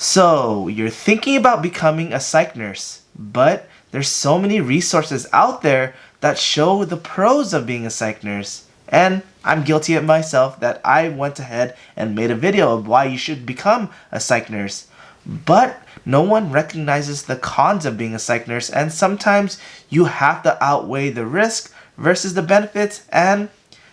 So, you're thinking about becoming a psych nurse, but there's so many resources out there that show the pros of being a psych nurse. And I'm guilty of myself that I went ahead and made a video of why you should become a psych nurse. But no one recognizes the cons of being a psych nurse, and sometimes you have to outweigh the risk versus the benefits, and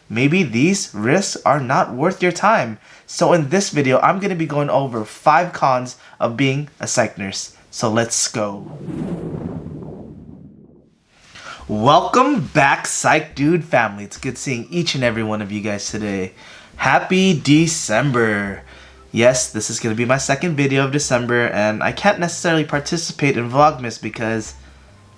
maybe these risks are not worth your time. So in this video, I'm going to be going over 5 cons of being a psych nurse. So let's go. Welcome back, Psych Dude family. It's good seeing each and every one of you guys today. Happy December. Yes, this is going to be my second video of December, and I can't necessarily participate in Vlogmas because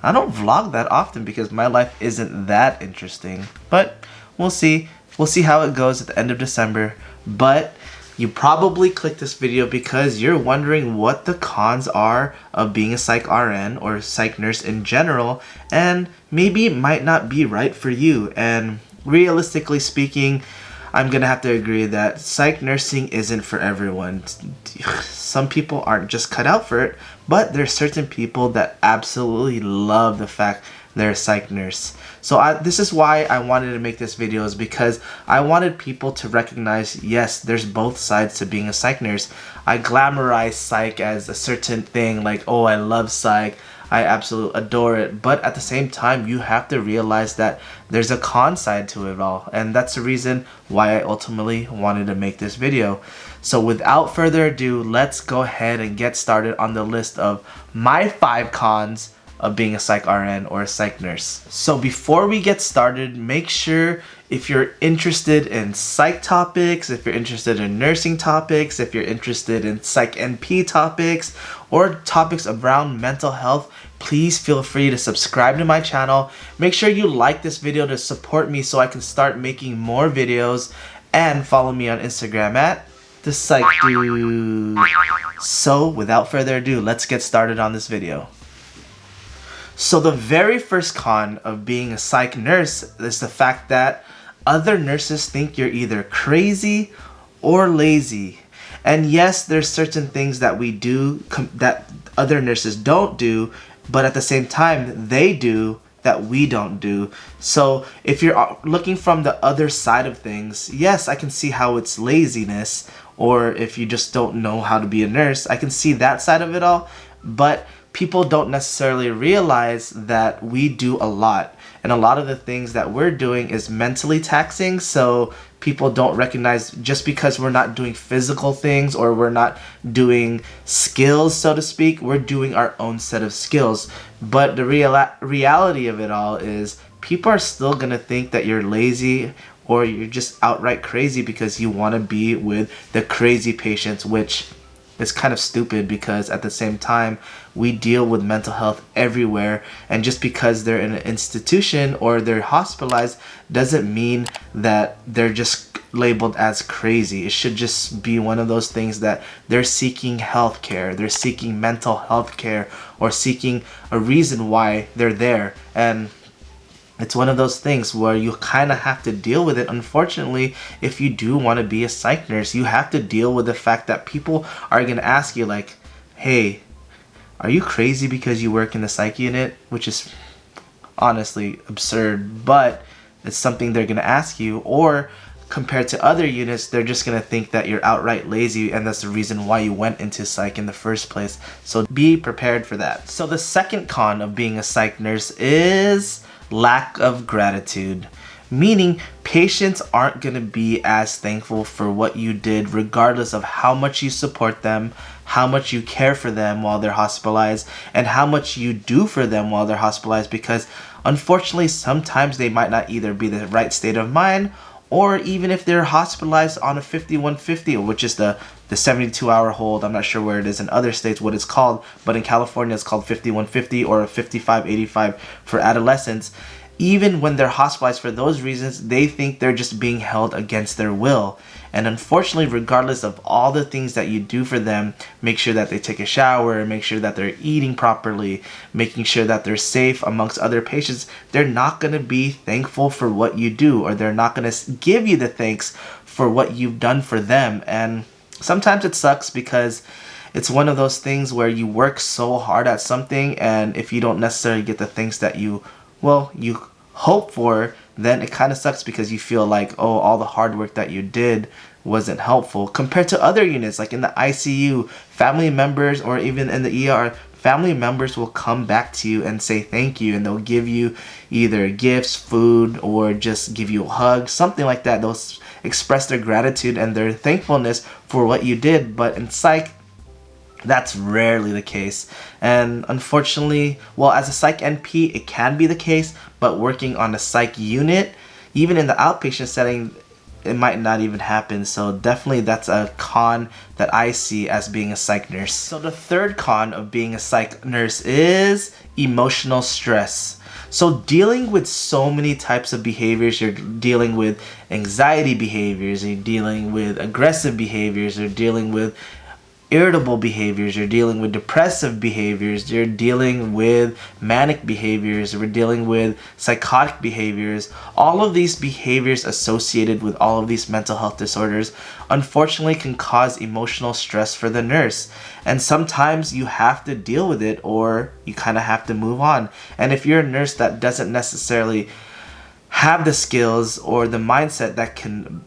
I don't vlog that often because my life isn't that interesting. But we'll see. We'll see how it goes at the end of December. But you probably clicked this video because you're wondering what the cons are of being a psych RN or psych nurse in general, and maybe it might not be right for you. And realistically speaking, I'm gonna have to agree that psych nursing isn't for everyone. Some people aren't just cut out for it, but there's certain people that absolutely love the fact they're a psych nurse. So this is why I wanted to make this video, is because I wanted people to recognize, yes, there's both sides to being a psych nurse. I glamorize psych as a certain thing, like, oh, I love psych, I absolutely adore it. But at the same time, you have to realize that there's a con side to it all. And that's the reason why I ultimately wanted to make this video. So without further ado, let's go ahead and get started on the list of my 5 cons of being a psych RN or a psych nurse. So before we get started, make sure if you're interested in psych topics, if you're interested in nursing topics, if you're interested in psych NP topics, or topics around mental health, please feel free to subscribe to my channel. Make sure you like this video to support me so I can start making more videos, and follow me on Instagram at THEPSYCHDUDE. So without further ado, let's get started on this video. So the very first con of being a psych nurse is the fact that other nurses think you're either crazy or lazy. And yes, there's certain things that we do that other nurses don't do, but at the same time they do that we don't do. So if you're looking from the other side of things, yes, I can see how it's laziness, or if you just don't know how to be a nurse, I can see that side of it all. But people don't necessarily realize that we do a lot, and a lot of the things that we're doing is mentally taxing. So people don't recognize, just because we're not doing physical things or we're not doing skills, so to speak, we're doing our own set of skills. But the reality of it all is people are still gonna think that you're lazy or you're just outright crazy because you want to be with the crazy patients, which it's kind of stupid because at the same time we deal with mental health everywhere, and just because they're in an institution or they're hospitalized doesn't mean that they're just labeled as crazy. It should just be one of those things that they're seeking health care, they're seeking mental health care, or seeking a reason why they're there. And it's one of those things where you kind of have to deal with it. Unfortunately, if you do want to be a psych nurse, you have to deal with the fact that people are going to ask you like, hey, are you crazy because you work in the psych unit? Which is honestly absurd, but it's something they're going to ask you. Or compared to other units, they're just going to think that you're outright lazy, and that's the reason why you went into psych in the first place. So be prepared for that. So the second con of being a psych nurse is lack of gratitude, meaning patients aren't going to be as thankful for what you did regardless of how much you support them, how much you care for them while they're hospitalized, and how much you do for them while they're hospitalized, because unfortunately sometimes they might not either be the right state of mind, or even if they're hospitalized on a 5150, which is the 72-hour hold. I'm not sure where it is in other states what it's called, but in California it's called 5150 or a 5585 for adolescents. Even when they're hospitalized for those reasons, they think they're just being held against their will. And unfortunately, regardless of all the things that you do for them, make sure that they take a shower, make sure that they're eating properly, making sure that they're safe amongst other patients, they're not going to be thankful for what you do, or they're not going to give you the thanks for what you've done for them. And sometimes it sucks because it's one of those things where you work so hard at something, and if you don't necessarily get the things that you hope for, then it kind of sucks because you feel like, oh, all the hard work that you did wasn't helpful compared to other units like in the ICU. Family members, or even in the ER, family members will come back to you and say thank you, and they'll give you either gifts, food, or just give you a hug, something like that. They'll express their gratitude and their thankfulness for what you did. But in psych, that's rarely the case. And unfortunately, well, as a psych NP, it can be the case, but working on a psych unit, even in the outpatient setting, it might not even happen. So definitely that's a con that I see as being a psych nurse. So the third con of being a psych nurse is emotional stress. So dealing with so many types of behaviors, you're dealing with anxiety behaviors, you're dealing with aggressive behaviors, you're dealing with irritable behaviors, you're dealing with depressive behaviors, you're dealing with manic behaviors, we're dealing with psychotic behaviors. All of these behaviors associated with all of these mental health disorders unfortunately can cause emotional stress for the nurse. And sometimes you have to deal with it, or you kind of have to move on. And if you're a nurse that doesn't necessarily have the skills or the mindset that can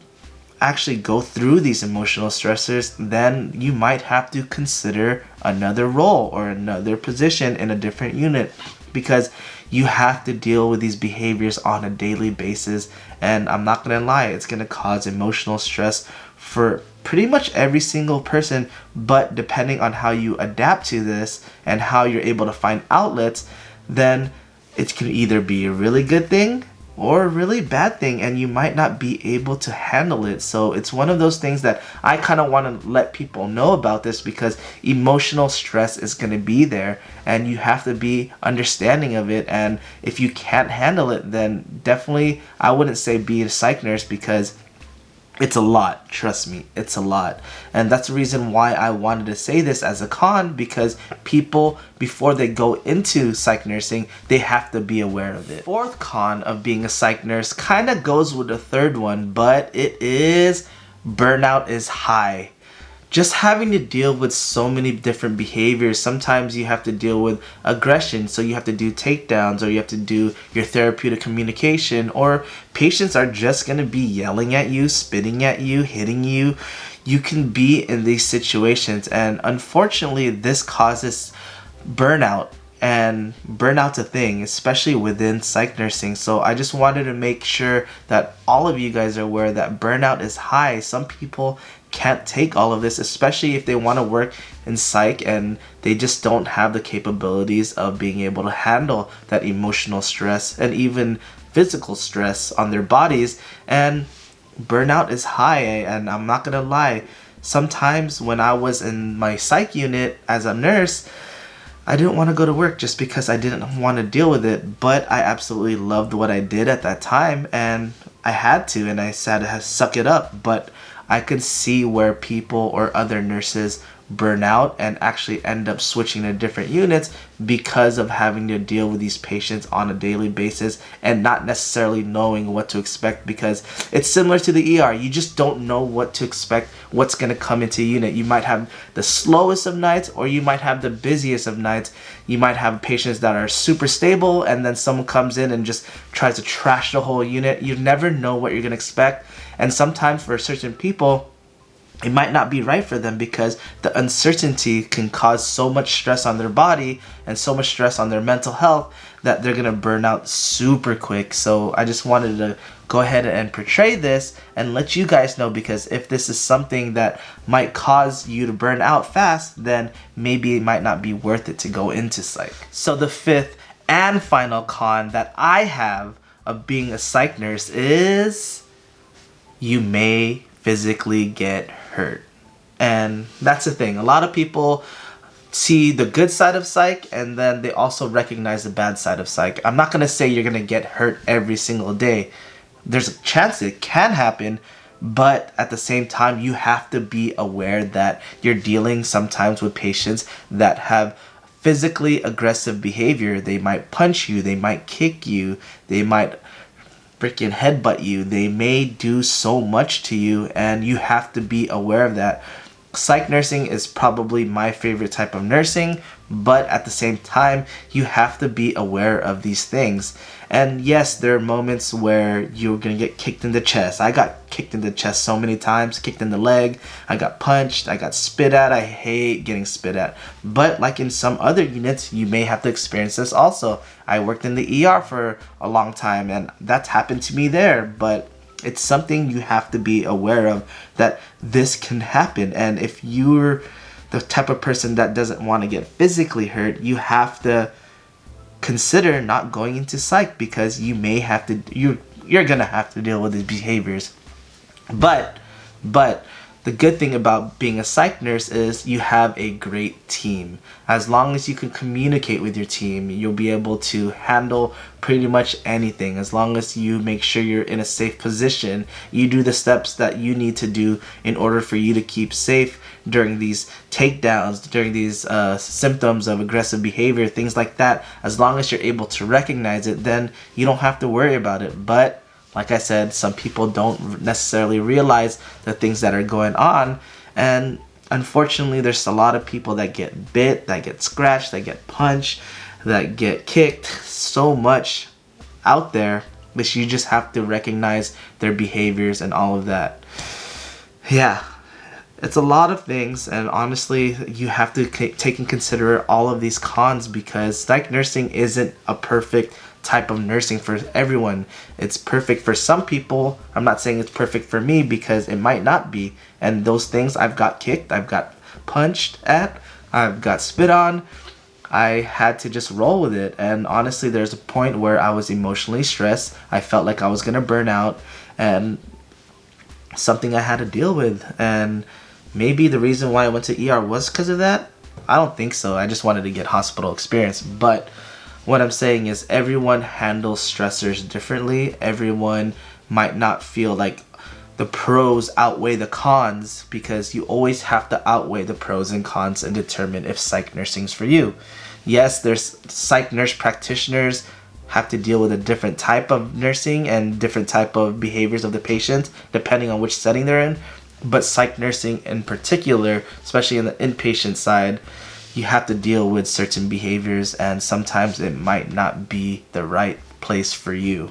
actually go through these emotional stressors, then you might have to consider another role or another position in a different unit, because you have to deal with these behaviors on a daily basis. And I'm not gonna lie, it's gonna cause emotional stress for pretty much every single person. But depending on how you adapt to this and how you're able to find outlets, then it can either be a really good thing or a really bad thing, and you might not be able to handle it. So it's one of those things that I kind of want to let people know about this, because emotional stress is going to be there and you have to be understanding of it. And if you can't handle it, then definitely I wouldn't say be a psych nurse, because it's a lot. Trust me, it's a lot. And that's the reason why I wanted to say this as a con, because people, before they go into psych nursing, they have to be aware of it. Fourth con of being a psych nurse kind of goes with the third one, but it is burnout is high. Just having to deal with so many different behaviors. Sometimes you have to deal with aggression, so you have to do takedowns, or you have to do your therapeutic communication, or patients are just going to be yelling at you, spitting at you, hitting you. You can be in these situations, and unfortunately this causes burnout. And burnout's a thing, especially within psych nursing. So I just wanted to make sure that all of you guys are aware that burnout is high. Some people can't take all of this, especially if they want to work in psych and they just don't have the capabilities of being able to handle that emotional stress and even physical stress on their bodies. And burnout is high, and I'm not gonna lie, sometimes when I was in my psych unit as a nurse, I didn't want to go to work just because I didn't want to deal with it. But I absolutely loved what I did at that time, and I had to, and I had to suck it up. But I could see where people or other nurses burn out and actually end up switching to different units because of having to deal with these patients on a daily basis and not necessarily knowing what to expect, because it's similar to the ER. You just don't know what to expect, what's going to come into a unit. You might have the slowest of nights, or you might have the busiest of nights. You might have patients that are super stable, and then someone comes in and just tries to trash the whole unit. You never know what you're going to expect. And sometimes for certain people, it might not be right for them, because the uncertainty can cause so much stress on their body and so much stress on their mental health that they're gonna burn out super quick. So I just wanted to go ahead and portray this and let you guys know, because if this is something that might cause you to burn out fast, then maybe it might not be worth it to go into psych. So the fifth and final con that I have of being a psych nurse is you may physically get hurt. And that's the thing. A lot of people see the good side of psych, and then they also recognize the bad side of psych. I'm not going to say you're going to get hurt every single day. There's a chance it can happen, but at the same time, you have to be aware that you're dealing sometimes with patients that have physically aggressive behavior. They might punch you, they might kick you, they might freaking headbutt you, they may do so much to you, and you have to be aware of that. Psych nursing is probably my favorite type of nursing, but at the same time, you have to be aware of these things. And yes, there are moments where you're gonna get kicked in the chest. I got kicked in the chest so many times, kicked in the leg, I got punched, I got spit at. I hate getting spit at. But like in some other units, you may have to experience this also. I worked in the ER for a long time, and that's happened to me there, but it's something you have to be aware of, that this can happen. And if you're the type of person that doesn't want to get physically hurt, you have to consider not going into psych, because you may have to, you're gonna have to deal with these behaviors. But the good thing about being a psych nurse is you have a great team. As long as you can communicate with your team, you'll be able to handle pretty much anything. As long as you make sure you're in a safe position, you do the steps that you need to do in order for you to keep safe during these takedowns, during these symptoms of aggressive behavior, things like that. As long as you're able to recognize it, then you don't have to worry about it. But like I said, some people don't necessarily realize the things that are going on, and unfortunately there's a lot of people that get bit, that get scratched, that get punched, that get kicked, so much out there, but you just have to recognize their behaviors and all of that. Yeah, it's a lot of things, and honestly you have to take and consider all of these cons, because psych nursing isn't a perfect type of nursing for everyone. It's perfect for some people. I'm not saying it's perfect for me, because it might not be. And those things, I've got kicked, I've got punched at, I've got spit on. I had to just roll with it. And honestly, there's a point where I was emotionally stressed. I felt like I was gonna burn out, and something I had to deal with. And maybe the reason why I went to ER was because of that. I don't think so. I just wanted to get hospital experience. But what I'm saying is everyone handles stressors differently. Everyone might not feel like the pros outweigh the cons, because you always have to outweigh the pros and cons and determine if psych nursing's for you. Yes, there's psych nurse practitioners have to deal with a different type of nursing and different type of behaviors of the patient depending on which setting they're in. But psych nursing in particular, especially in the inpatient side, you have to deal with certain behaviors, and sometimes it might not be the right place for you.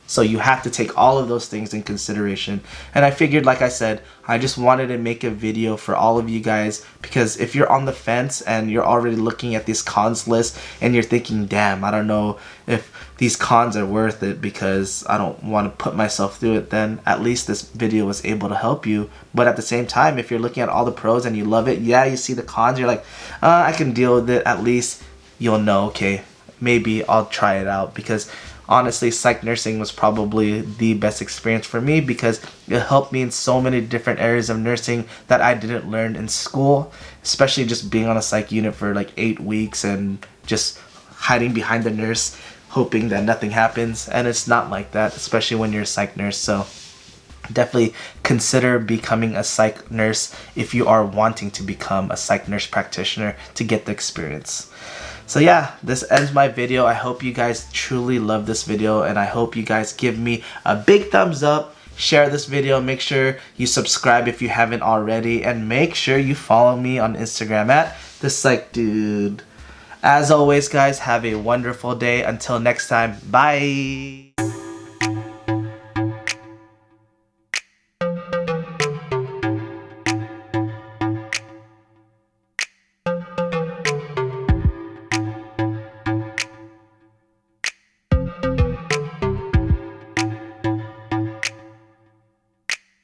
So you have to take all of those things in consideration. And I figured, like I said, I just wanted to make a video for all of you guys, because if you're on the fence and you're already looking at this cons list and you're thinking, damn, I don't know if these cons are worth it because I don't want to put myself through it, then at least this video was able to help you. But at the same time, if you're looking at all the pros and you love it, yeah, you see the cons, you're like, I can deal with it. At least you'll know, okay, maybe I'll try it out. Because honestly, psych nursing was probably the best experience for me, because it helped me in so many different areas of nursing that I didn't learn in school, especially just being on a psych unit for like 8 weeks and just hiding behind the nurse hoping that nothing happens. And it's not like that, especially when you're a psych nurse. So definitely consider becoming a psych nurse if you are wanting to become a psych nurse practitioner to get the experience. So yeah, this ends my video. I hope you guys truly love this video, and I hope you guys give me a big thumbs up, share this video, make sure you subscribe if you haven't already, and make sure you follow me on Instagram at THEPSYCHDUDE. As always, guys, have a wonderful day. Until next time, bye!